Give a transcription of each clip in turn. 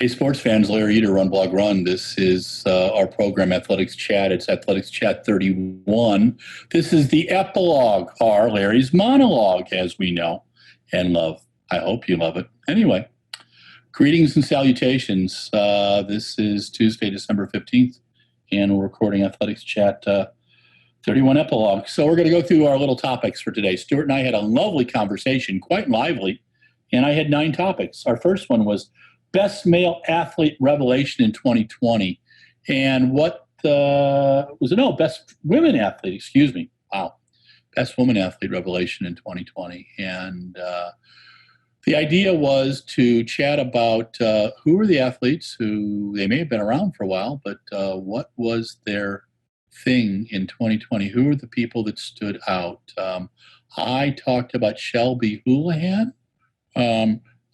Hey, sports fans, Larry Eater, Run Blog Run. This is our program, Athletics Chat. It's Athletics Chat 31. This is the epilogue, or Larry's monologue, as we know and love. I hope you love it. Anyway, greetings and salutations. This is Tuesday, December 15th, and we're recording Athletics Chat 31 epilogue. So we're going to go through our little topics for today. Stuart and I had a lovely conversation, quite lively, and I had 9 topics. Our first one was Best Male Athlete Revelation in 2020. And Best Women Athlete, excuse me. Wow. Best Woman Athlete Revelation in 2020. And the idea was to chat about who were the athletes who they may have been around for a while, but what was their thing in 2020? Who were the people that stood out? I talked about Shelby Houlihan.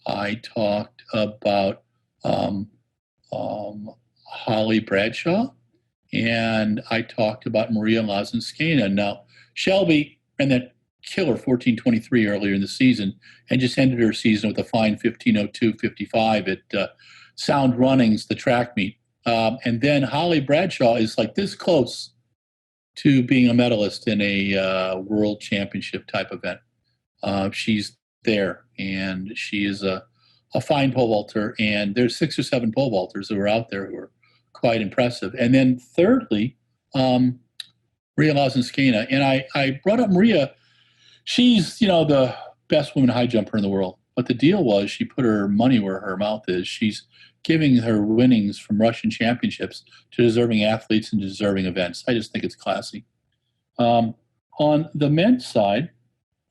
I talked about Holly Bradshaw, and I talked about Maria Lazinskaya. Now, Shelby ran that killer 14:23 earlier in the season and just ended her season with a fine 15:02:55 at Sound Runnings, the track meet. And then Holly Bradshaw is like this close to being a medalist in a world championship type event. She's there, and she is a fine pole vaulter, and there's 6 or 7 pole vaulters who are out there who are quite impressive. And then thirdly, Maria Lazinskaya. And I brought up Maria. She's, the best woman high jumper in the world. But the deal was she put her money where her mouth is. She's giving her winnings from Russian championships to deserving athletes and deserving events. I just think it's classy. On the men's side,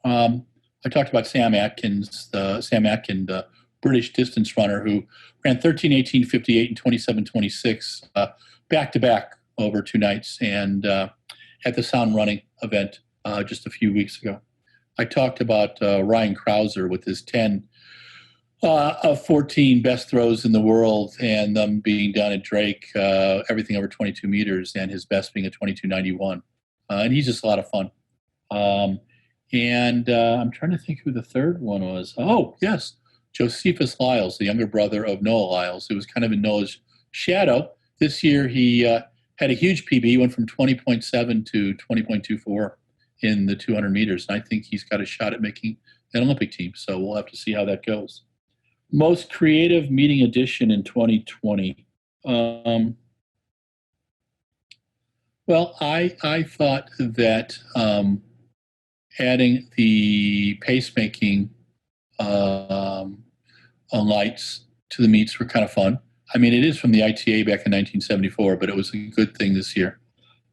I talked about Sam Atkin, the British distance runner who ran 13:18:58 and 27:26 back-to-back over 2 nights and at the Sound Running event just a few weeks ago. I talked about Ryan Krauser with his 10 of 14 best throws in the world and them being done at Drake, everything over 22 meters, and his best being a 22:91. And he's just a lot of fun. And I'm trying to think who the third one was. Oh, yes, Josephus Lyle, the younger brother of Noah Lyles, who was kind of in Noah's shadow. This year he had a huge PB. He went from 20.7 to 20.24 in the 200 meters. And I think he's got a shot at making an Olympic team. So we'll have to see how that goes. Most creative meeting edition in 2020. Well, I thought that adding the pacemaking lights to the meets were kind of fun. I mean, it is from the ITA back in 1974, but it was a good thing this year.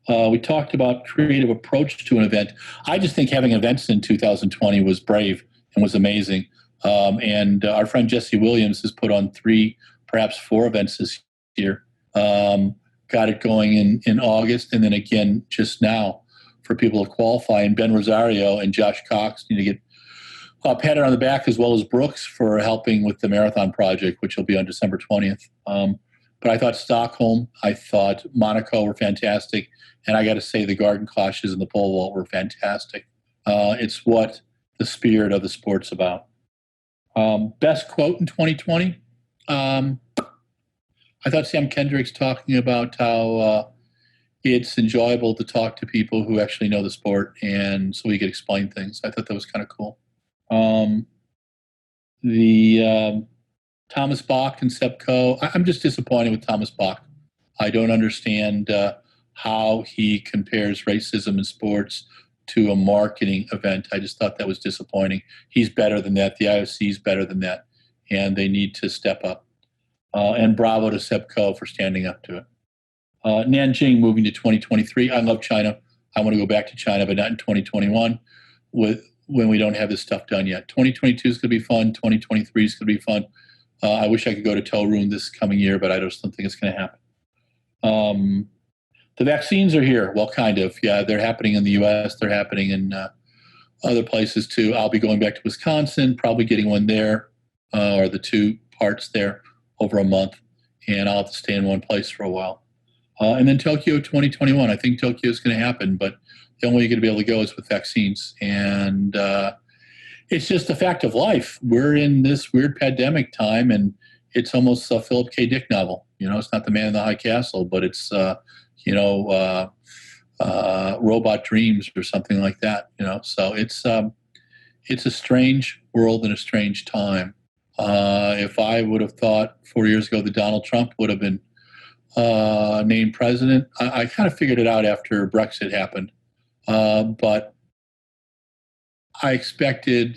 We talked about creative approach to an event. I just think having events in 2020 was brave and was amazing. And our friend Jesse Williams has put on 3, perhaps 4 events this year. Got it going in August, and then again just now for people to qualify. And Ben Rosario and Josh Cox need to get patted on the back, as well as Brooks for helping with the marathon project, which will be on December 20th. But I thought Stockholm, I thought Monaco were fantastic. And I got to say the garden clashes and the pole vault were fantastic. It's what the spirit of the sport's about. Best quote in 2020. I thought Sam Kendrick's talking about how it's enjoyable to talk to people who actually know the sport, and so we could explain things. I thought that was kind of cool. The Thomas Bach and Seb Coe, I'm just disappointed with Thomas Bach. I don't understand how he compares racism in sports to a marketing event. I just thought that was disappointing. He's better than that. The IOC is better than that, and they need to step up. And bravo to Seb Coe for standing up to it. Nanjing moving to 2023. I love China. I want to go back to China, but not in 2021 when we don't have this stuff done yet. 2022 is going to be fun. 2023 is going to be fun. I wish I could go to Toruń this coming year, but I just don't think it's going to happen. The vaccines are here. Well, kind of. Yeah, they're happening in the U.S. They're happening in other places too. I'll be going back to Wisconsin, probably getting one there, or the 2 parts there over a month, and I'll have to stay in one place for a while. And then Tokyo 2021. I think Tokyo is going to happen, but the only way you're going to be able to go is with vaccines. And it's just a fact of life. We're in this weird pandemic time, and it's almost a Philip K. Dick novel. It's not The Man in the High Castle, but it's Robot Dreams or something like that. So it's a strange world and a strange time. If I would have thought 4 years ago that Donald Trump would have been named president, I kind of figured it out after Brexit happened. But I expect any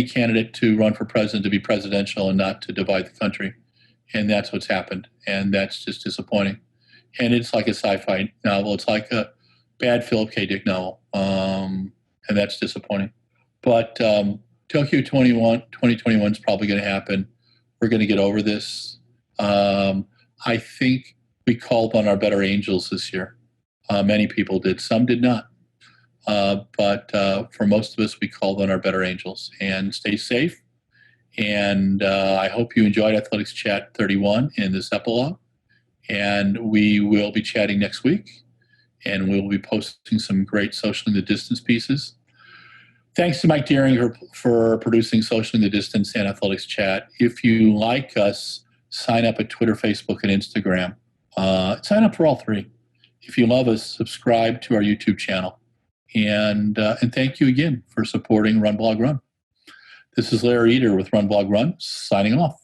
candidate to run for president to be presidential and not to divide the country. And that's what's happened. And that's just disappointing. And it's like a sci-fi novel. It's like a bad Philip K. Dick novel. And that's disappointing. But Tokyo 2021 is probably going to happen. We're going to get over this. I think we called on our better angels this year. Many people did. Some did not. But for most of us, we called on our better angels. And stay safe. And I hope you enjoyed Athletics Chat 31 in this epilogue. And we will be chatting next week. And we'll be posting some great Socially the Distance pieces. Thanks to Mike Deering for producing Socially the Distance and Athletics Chat. If you like us, sign up at Twitter, Facebook, and Instagram. Sign up for all three. If you love us, subscribe to our YouTube channel. And thank you again for supporting RunBlogRun. This is Larry Eder with RunBlogRun, signing off.